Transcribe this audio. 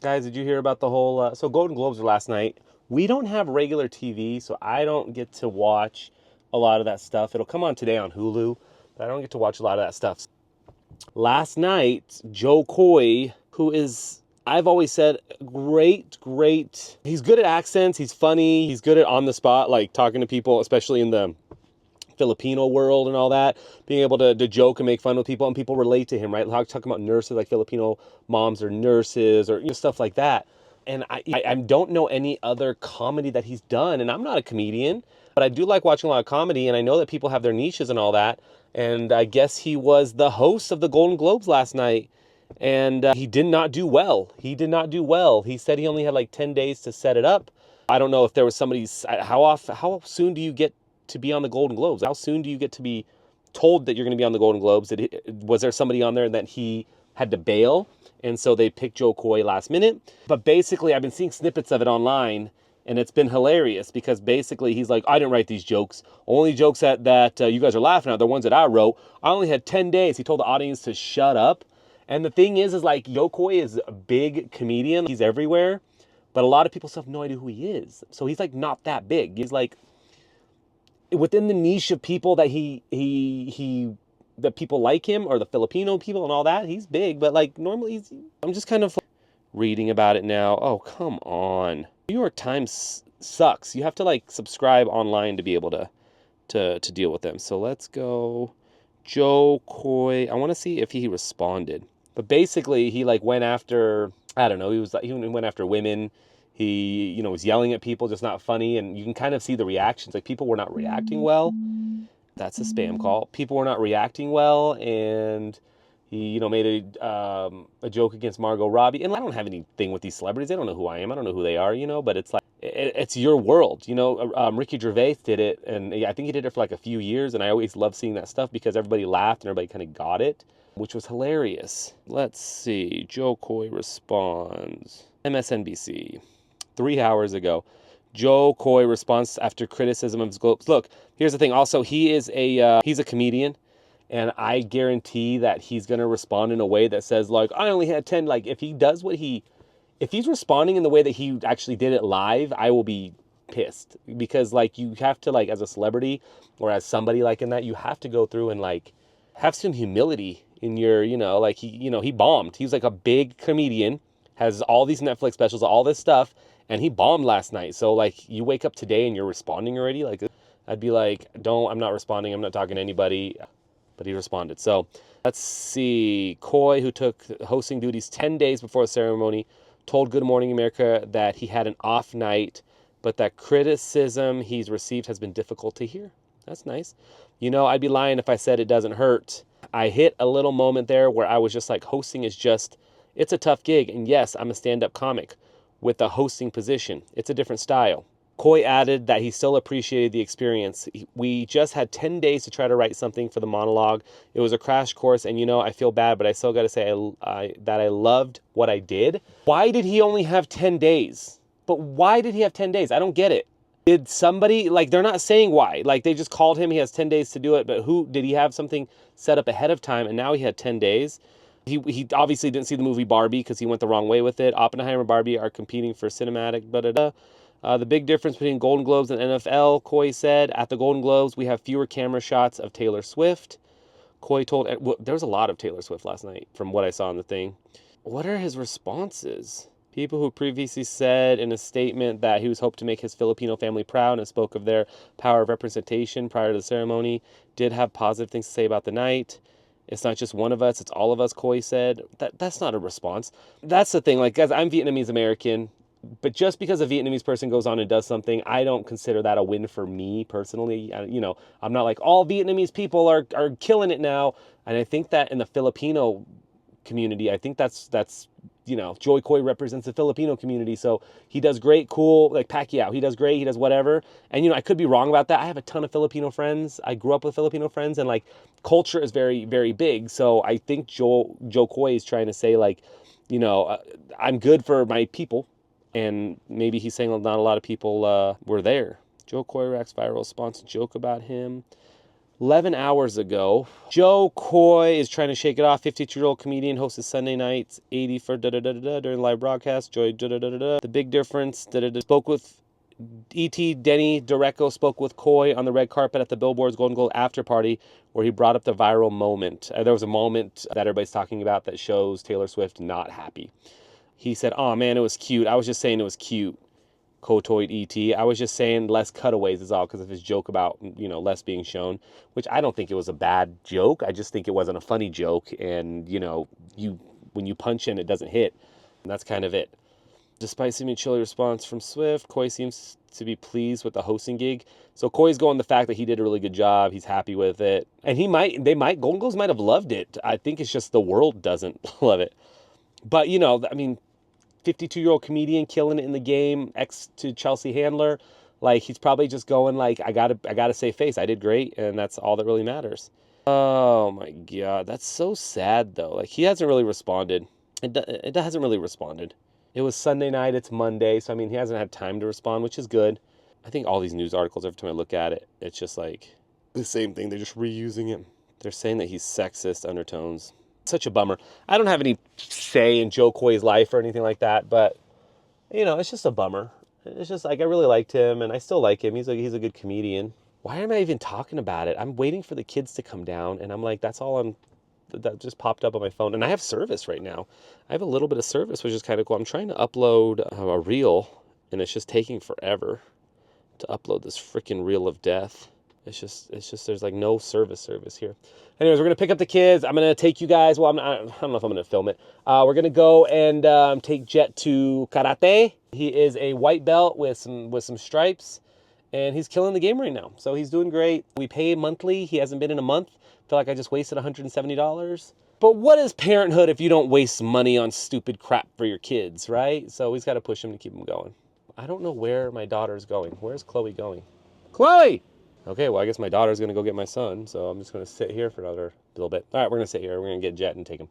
Guys, did you hear about the whole? So Golden Globes were last night. We don't have regular TV, so I don't get to watch a lot of that stuff. It'll come on today on Hulu, but I don't get to watch a lot of that stuff. Last night, Joe Coy, who is, I've always said, great. He's good at accents. He's funny. He's good at on the spot, like talking to people, especially in the Filipino world and all that, being able to joke and make fun with people, and people relate to him, right? Talking about nurses, like Filipino moms or nurses or stuff like that. And I don't know any other comedy that he's done, and I'm not a comedian, but I do like watching a lot of comedy, and I know that people have their niches and all that. And I guess he was the host of the Golden Globes last night, and he did not do well. He did not do well. He said he only had like 10 days to set it up. I don't know if there was somebody's, how soon do you get to be on the Golden Globes? How soon do you get to be told that you're going to be on the Golden Globes? Was there somebody on there that he had to bail, and so they picked Joe Coy last minute? But basically, I've been seeing snippets of it online, and it's been hilarious because basically he's like, I didn't write these jokes. Only jokes that you guys are laughing at, the ones that I wrote. I only had 10 days. He told the audience to shut up. And the thing is like, Joe Coy is a big comedian. He's everywhere. But a lot of people still have no idea who he is. So he's like not that big. He's like within the niche of people that that people like him, or the Filipino people and all that. He's big, but like normally I'm just kind of reading about it now. Oh, come on. New York Times sucks. You have to like subscribe online to be able to deal with them. So let's go Joe Coy. I want to see if he responded. But basically he like went after, I don't know, he went after women. He, was yelling at people, just not funny. And you can kind of see the reactions. Like people were not reacting well. That's a spam call. People were not reacting well. And he, made a joke against Margot Robbie. And I don't have anything with these celebrities. They don't know who I am. I don't know who they are, but it's like, it's your world. Ricky Gervais did it. And I think he did it for like a few years. And I always love seeing that stuff because everybody laughed and everybody kind of got it, which was hilarious. Let's see. Joe Coy responds. MSNBC. 3 hours ago. Joe Coy responds after criticism of his Globes. Look, here's the thing. Also, he's a comedian, and I guarantee that he's going to respond in a way that says, like, I only had 10. Like, if he's responding in the way that he actually did it live, I will be pissed. Because, like, you have to, like, as a celebrity or as somebody like in that, you have to go through and, like, have some humility in your, like, he bombed. He was, like, a big comedian, has all these Netflix specials, all this stuff, and he bombed last night. So, like, you wake up today and you're responding already? Like, I'd be like, I'm not responding. I'm not talking to anybody. But he responded. So, let's see. Coy, who took hosting duties 10 days before the ceremony, told Good Morning America that he had an off night, but that criticism he's received has been difficult to hear. That's nice. I'd be lying if I said it doesn't hurt. I hit a little moment there where I was just like, hosting is it's a tough gig. And yes, I'm a stand-up comic with a hosting position. It's a different style. Coy added that he still appreciated the experience. We just had 10 days to try to write something for the monologue. It was a crash course, and I feel bad, but I still got to say that I loved what I did. Why did he only have 10 days? But why did he have 10 days? I don't get it. Did somebody, like, they're not saying why. Like, they just called him, he has 10 days to do it, but did he have something set up ahead of time, and now he had 10 days? He obviously didn't see the movie Barbie because he went the wrong way with it. Oppenheimer and Barbie are competing for cinematic, the big difference between Golden Globes and NFL, Coy said, at the Golden Globes, we have fewer camera shots of Taylor Swift. Coy told, there was a lot of Taylor Swift last night from what I saw in the thing. What are his responses? People who previously said in a statement that he was hoped to make his Filipino family proud and spoke of their power of representation prior to the ceremony did have positive things to say about the night. It's not just one of us, it's all of us, Coy said. That's not a response. That's the thing. Like, guys, I'm Vietnamese American, but just because a Vietnamese person goes on and does something, I don't consider that a win for me personally. I'm not like, all Vietnamese people are killing it now. And I think that in the Filipino community, I think that's Joy Coy represents the Filipino community. So he does great, cool, like Pacquiao. He does great, he does whatever. And, I could be wrong about that. I have a ton of Filipino friends. I grew up with Filipino friends, and like culture is very, very big. So I think Joe Coy is trying to say, like, I'm good for my people. And maybe he's saying not a lot of people were there. Joe Coy reacts viral response joke about him. 11 hours ago. Joe Koy is trying to shake it off. 52-year-old comedian hosted Sunday nights 80 for during live broadcast. Joy The big difference. Spoke with E.T. Denny Direcco spoke with Koy on the red carpet at the Billboard's Golden Globe after party, where he brought up the viral moment. There was a moment that everybody's talking about that shows Taylor Swift not happy. He said, "Oh man, it was cute. I was just saying it was cute." Kotoid E.T. I was just saying less cutaways is all because of his joke about, less being shown, which I don't think it was a bad joke. I just think it wasn't a funny joke. And, when you punch in, it doesn't hit. And that's kind of it. Despite seeming chilly response from Swift, Koy seems to be pleased with the hosting gig. So Koy's going the fact that he did a really good job. He's happy with it. And Golden Globes might have loved it. I think it's just the world doesn't love it. But, 52-year-old comedian killing it in the game, ex to Chelsea Handler. Like, he's probably just going like, I gotta save face. I did great, and that's all that really matters. Oh my God, that's so sad though. Like, he hasn't really responded. It hasn't really responded. It was Sunday night, it's Monday, so he hasn't had time to respond, which is good. I think all these news articles, every time I look at it, it's just like the same thing. They're just reusing it. They're saying that he's sexist undertones. Such a bummer. I don't have any say in Joe Koy's life or anything like that, but, it's just a bummer. It's just like, I really liked him, and I still like him. He's a good comedian. Why am I even talking about it? I'm waiting for the kids to come down, and I'm like, that just popped up on my phone. And I have service right now. I have a little bit of service, which is kind of cool. I'm trying to upload a reel, and it's just taking forever to upload this freaking reel of death. It's just there's like no service here. Anyways, we're going to pick up the kids. I'm going to take you guys. Well, I don't know if I'm going to film it. We're going to go and take Jet to karate. He is a white belt with some stripes, and he's killing the game right now. So he's doing great. We pay monthly. He hasn't been in a month. I feel like I just wasted $170. But what is parenthood if you don't waste money on stupid crap for your kids, right? So we've got to push him to keep him going. I don't know where my daughter's going. Where's Chloe going? Chloe! Okay, well, I guess my daughter's going to go get my son, so I'm just going to sit here for another little bit. All right, we're going to sit here. We're going to get Jet and take him.